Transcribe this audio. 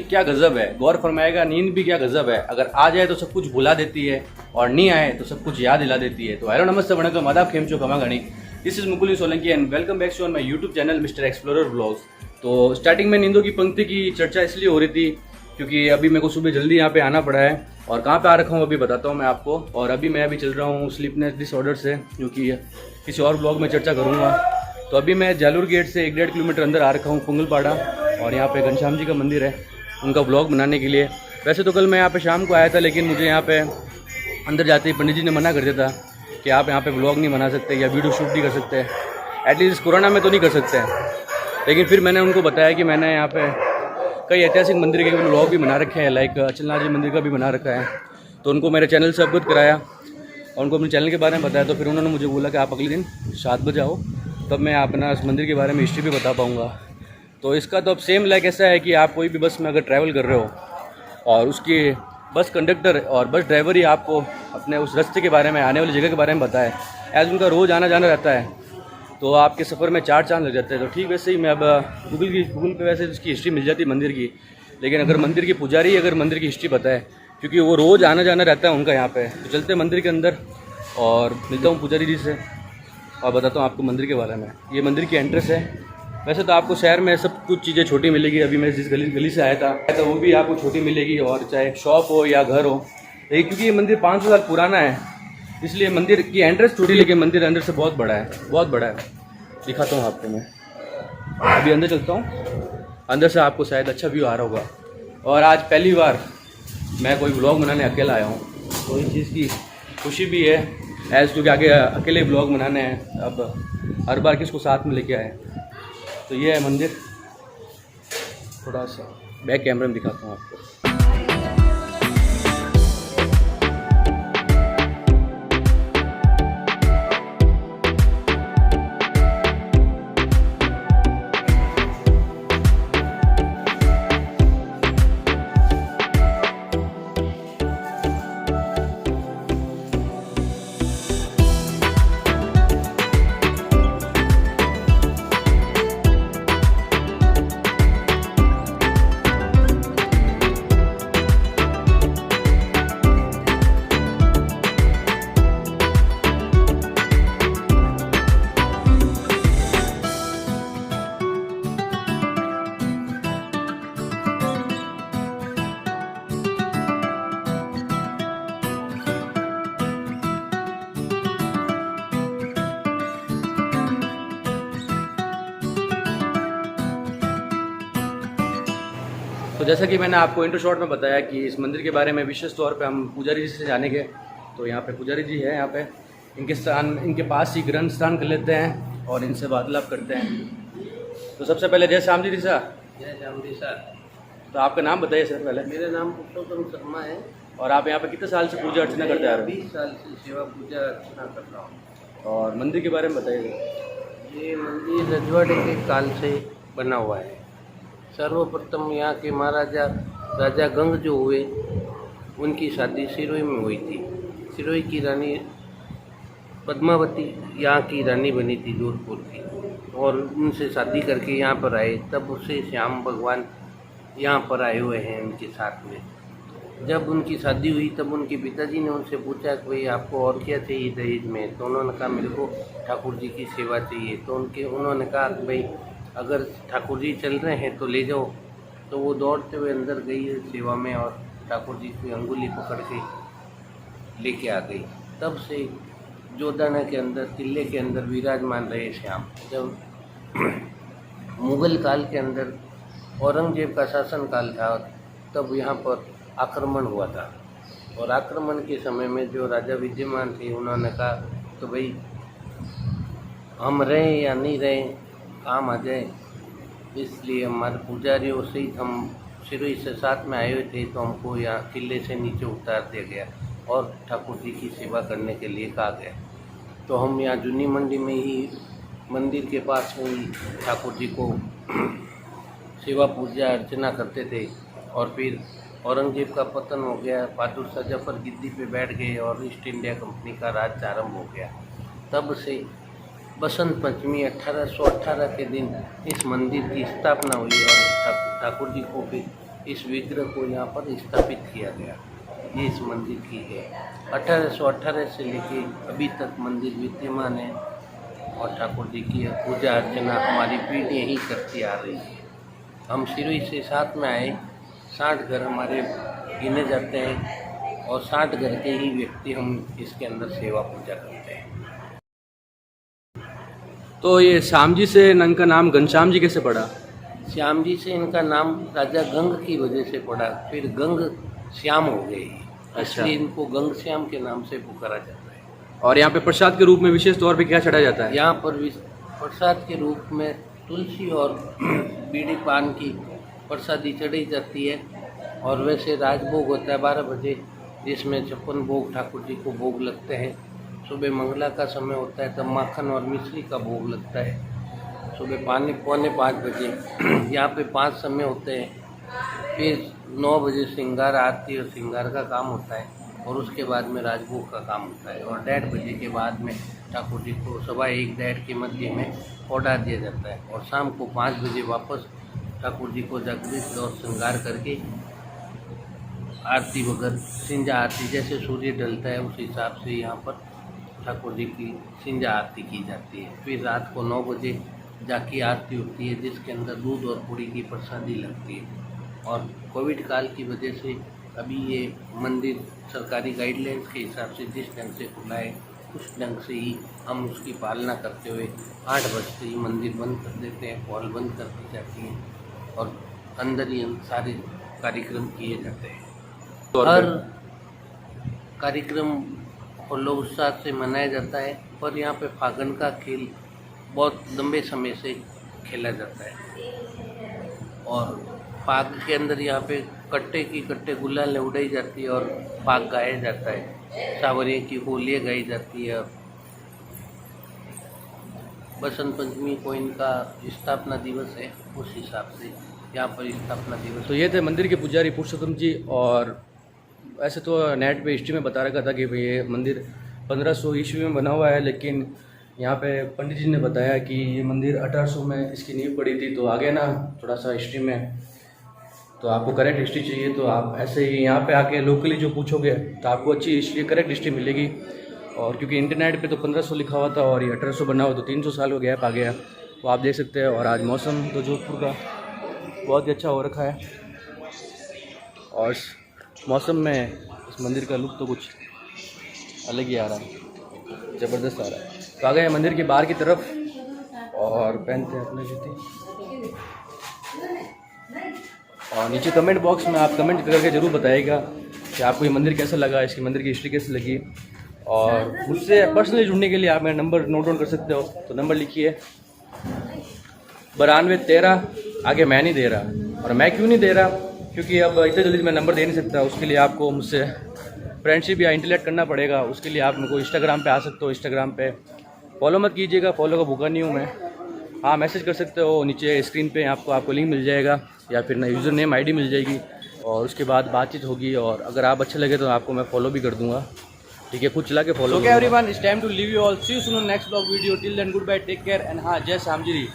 क्या गज़ब है, गौर फरमाएगा। नींद भी क्या गज़ब है, अगर आ जाए तो सब कुछ भुला देती है और नहीं आए तो सब कुछ याद दिला देती है। तो हेलो नमस्ते वणक्कम आदाब खेम चो खमा गणी, this is Mukul Solanki and welcome back to on my YouTube channel mister explorer vlogs. तो स्टार्टिंग में नींदों की पंक्ति की चर्चा इसलिए हो रही थी क्योंकि अभी मेरे को सुबह जल्दी यहाँ पे आना पड़ा है और कहाँ पे आ रखा हूँ अभी बताता हूँ मैं आपको। और अभी मैं चल रहा हूँ स्लीपनेस डिसऑर्डर से, जो कि किसी और ब्लॉग में चर्चा करूँगा। तो अभी मैं जालूर गेट से 1-1.5 किलोमीटर अंदर आ रखा हूँ पुंगलपाड़ा, और यहाँ पे घनश्याम जी का मंदिर है, उनका ब्लॉग बनाने के लिए। वैसे तो कल मैं यहाँ पे शाम को आया था, लेकिन मुझे यहाँ पे अंदर जाते ही पंडित जी ने मना कर दिया था कि आप यहाँ पे ब्लॉग नहीं बना सकते या वीडियो शूट नहीं कर सकते, एटलीस्ट कोरोना में तो नहीं कर सकते। लेकिन फिर मैंने उनको बताया कि मैंने यहाँ पे कई ऐतिहासिक मंदिर के ब्लॉग भी बना रखे हैं, लाइक अचलनाथ जी मंदिर का भी बना रखा है। तो उनको मेरे चैनल से अवगत कराया और उनको अपने चैनल के बारे में बताया। तो फिर उन्होंने मुझे बोला कि आप अगले दिन 7 बजे आओ, तब मैं अपना इस मंदिर के बारे में हिस्ट्री भी बता पाऊँगा। तो इसका तो अब सेम लाइक ऐसा है कि आप कोई भी बस में अगर ट्रैवल कर रहे हो और उसकी बस कंडक्टर और बस ड्राइवर ही आपको अपने उस रास्ते के बारे में, आने वाली जगह के बारे में बताए, एज उनका रोज़ आना जाना रहता है, तो आपके सफ़र में 4 चांद लग जाते हैं। तो ठीक वैसे ही मैं अब गूगल पे वैसे उसकी हिस्ट्री मिल जाती है मंदिर की, लेकिन अगर मंदिर की पुजारी अगर मंदिर की हिस्ट्री बताए, क्योंकि वो रोज़ आना जाना रहता है उनका यहाँ पे, तो चलते हैं मंदिर के अंदर और मिलता हूँ पुजारी जी से और बताता हूँ आपको मंदिर के बारे में। ये मंदिर की एंट्रेंस है। वैसे तो आपको शहर में सब कुछ चीज़ें छोटी मिलेगी, अभी मैं जिस गली से आया था तो वो भी आपको छोटी मिलेगी, और चाहे शॉप हो या घर हो। लेकिन क्योंकि ये मंदिर 500 साल पुराना है, इसलिए मंदिर की एंट्रेंस छोटी, लेकिन मंदिर अंदर से बहुत बड़ा है, बहुत बड़ा है। दिखाता हूँ आपको मैं, अभी अंदर चलता हूँ। अंदर से आपको शायद अच्छा व्यू आ रहा होगा। और आज पहली बार मैं कोई ब्लॉग बनाने अकेला आया हूँ, तो इस चीज़ की खुशी भी है, एज क्योंकि आगे अकेले ब्लॉग बनाने हैं। अब हर बार किसको साथ में लेके आए। तो ये है मंदिर, थोड़ा सा बैक कैमरा में दिखाता हूँ आपको। तो जैसा कि मैंने आपको इंट्रो शॉट में बताया कि इस मंदिर के बारे में विशेष तौर पे हम पुजारी जी से जानेंगे। तो यहाँ पे पुजारी जी है, यहाँ पे इनके पास ही ग्रंथ स्नान कर लेते हैं और इनसे वार्तालाप करते हैं। तो सबसे पहले जय श्याम जी सर। जय श्याम जी सर। तो आपका नाम बताइए सर पहले। मेरा नाम पुरुषोत्तम शर्मा है। और आप यहाँ पे कितने साल से पूजा अर्चना करते आ रहे हैं? 20 साल से सेवा पूजा अर्चना कर रहा हूँ। और मंदिर के बारे में बताइए। ये मंदिर रजवाड़े के काल से बना हुआ है। सर्वप्रथम यहाँ के महाराजा राजा गंग जो हुए, उनकी शादी सिरोही में हुई थी। सिरोही की रानी पद्मावती यहाँ की रानी बनी थी, जोधपुर की, और उनसे शादी करके यहाँ पर आए। तब उससे श्याम भगवान यहाँ पर आए हुए हैं उनके साथ में। जब उनकी शादी हुई तब उनके पिताजी ने उनसे पूछा कि भाई आपको और क्या चाहिए दहेज में। तो उन्होंने कहा मेरे को ठाकुर जी की सेवा चाहिए। तो उन्होंने कहा कि भाई अगर ठाकुर जी चल रहे हैं तो ले जाओ। तो वो दौड़ते हुए अंदर गई सेवा में और ठाकुर जी की अंगुली पकड़ के लेके आ गई। तब से जोधाना के अंदर, किले के अंदर विराजमान रहे श्याम। जब मुगल काल के अंदर औरंगजेब का शासन काल था, तब यहाँ पर आक्रमण हुआ था। और आक्रमण के समय में जो राजा विद्यमान थे, उन्होंने कहा तो भाई हम रहें या नहीं रहें, काम आ जाए, इसलिए हमारे पुजारियों से ही हम सिरोही से साथ में आए हुए थे, तो हमको यहाँ किले से नीचे उतार दिया गया और ठाकुर जी की सेवा करने के लिए कहा गया। तो हम यहाँ जूनी मंडी में ही मंदिर के पास में ही ठाकुर जी को सेवा पूजा अर्चना करते थे। और फिर औरंगजेब का पतन हो गया, बहादुर शाह जफर गिद्दी पे बैठ गए और ईस्ट इंडिया कंपनी का राज आरंभ हो गया। तब से बसंत पंचमी 1818 के दिन इस मंदिर की स्थापना हुई और ठाकुर जी को फिर इस विग्रह को यहाँ पर स्थापित किया गया। ये इस मंदिर की है। 1818 से लेके अभी तक मंदिर विद्यमान है और ठाकुर जी की पूजा अर्चना हमारी पीढ़ी ही करती आ रही है। हम सिरोही से साथ में आए, 60 घर हमारे गिने जाते हैं और 60 घर के ही व्यक्ति हम इसके अंदर सेवा पूजा करते हैं। तो ये श्याम जी से इनका नाम घनश्याम जी कैसे पड़ा? श्याम जी से इनका नाम राजा गंग की वजह से पड़ा, फिर गंग श्याम हो गए, इसलिए इनको गंग श्याम के नाम से पुकारा जाता है। और यहाँ पे प्रसाद के रूप में विशेष तौर पे क्या चढ़ाया जाता है? यहाँ पर प्रसाद के रूप में तुलसी और बीड़ी पान की प्रसादी चढ़ी जाती है। और वैसे राजभोग होता है 12 बजे, जिसमें 56 भोग ठाकुर जी को भोग लगते हैं। सुबह मंगला का समय होता है, तब माखन और मिश्री का भोग लगता है। सुबह 4:45 बजे यहाँ पे 5 समय होते हैं। फिर 9 बजे श्रृंगार आरती और श्रृंगार का काम होता है और उसके बाद में राजभोग का काम होता है। और 1:30 बजे के बाद में ठाकुर जी को 1:15-1:30 के मध्य में पौधा दिया जाता है और शाम को 5 बजे वापस ठाकुर जी को जागृत और श्रृंगार करके आरती वगैरह सिंजा आरती जैसे सूर्य ढलता है उस हिसाब से यहाँ पर ठाकुर जी की सिंजा आरती की जाती है। फिर रात को 9 बजे जाकी आरती होती है, जिसके अंदर दूध और पूड़ी की प्रसादी लगती है। और कोविड काल की वजह से अभी ये मंदिर सरकारी गाइडलाइंस के हिसाब से जिस ढंग से खुला है उस ढंग से ही हम उसकी पालना करते हुए 8 बजते ही मंदिर बंद कर देते हैं, हॉल बंद कर दी जाती है और अंदर ही सारे कार्यक्रम किए जाते हैं। हर कार्यक्रम उल्लास से मनाया जाता है, पर यहाँ पे फागन का खेल बहुत लंबे समय से खेला जाता है और फाग के अंदर यहाँ पे कट्टे गुलाल उड़ाई जाती है और फाग गाया जाता है। सावरियों की होलियाँ गाई जाती है। बसंत पंचमी को इनका स्थापना दिवस है, उस हिसाब से यहाँ पर स्थापना दिवस। तो ये थे मंदिर के पुजारी पुरुषोत्तम जी। और ऐसे तो नेट पे हिस्ट्री में बता रखा था कि भाई ये मंदिर 1500 ईस्वी में बना हुआ है, लेकिन यहाँ पे पंडित जी ने बताया कि ये मंदिर 1800 में इसकी नींव पड़ी थी। तो आगे ना थोड़ा सा हिस्ट्री में, तो आपको करेक्ट हिस्ट्री चाहिए तो आप ऐसे ही यहाँ पे आके लोकली जो पूछोगे तो आपको अच्छी हिस्ट्री करेक्ट हिस्ट्री मिलेगी। और क्योंकि इंटरनेट पे तो 1500 लिखा हुआ था और ये 1800 बना हुआ, तो 300 साल का गैप आ गया, वो आप देख सकते हैं। और आज मौसम तो जोधपुर का बहुत ही अच्छा हो रखा है और मौसम में इस मंदिर का लुक तो कुछ अलग ही आ रहा है, ज़बरदस्त आ रहा है। तो आ गए मंदिर के बाहर की तरफ और पहनते हैं अपने जूते। और नीचे कमेंट बॉक्स में आप कमेंट करके ज़रूर बताइएगा कि आपको ये मंदिर कैसा लगा, इसकी मंदिर की हिस्ट्री कैसी लगी। और मुझसे पर्सनली जुड़ने के लिए आप मेरा नंबर नोट डाउन कर सकते हो। तो नंबर लिखिए 9213, आगे मैं नहीं दे रहा। और मैं क्यों नहीं दे रहा, क्योंकि अब इतने जल्दी मैं नंबर दे नहीं सकता। उसके लिए आपको मुझसे फ्रेंडशिप या इंटरनेट करना पड़ेगा। उसके लिए आप मेरे को इंस्टाग्राम पे आ सकते हो। इंस्टाग्राम पे फॉलो मत कीजिएगा, फॉलो का भूखा नहीं हूँ मैं। हाँ, मैसेज कर सकते हो, नीचे स्क्रीन पे आपको लिंक मिल जाएगा या फिर ना यूज़र नेम ID मिल जाएगी और उसके बाद बातचीत होगी। और अगर आप अच्छे लगे तो आपको मैं फॉलो भी कर दूँगा, ठीक है? कुछ चला के follow. Okay everyone, it's time to leave you all. See you soon next blog video. Till then good bye, take care and हाँ, जय श्याम जी।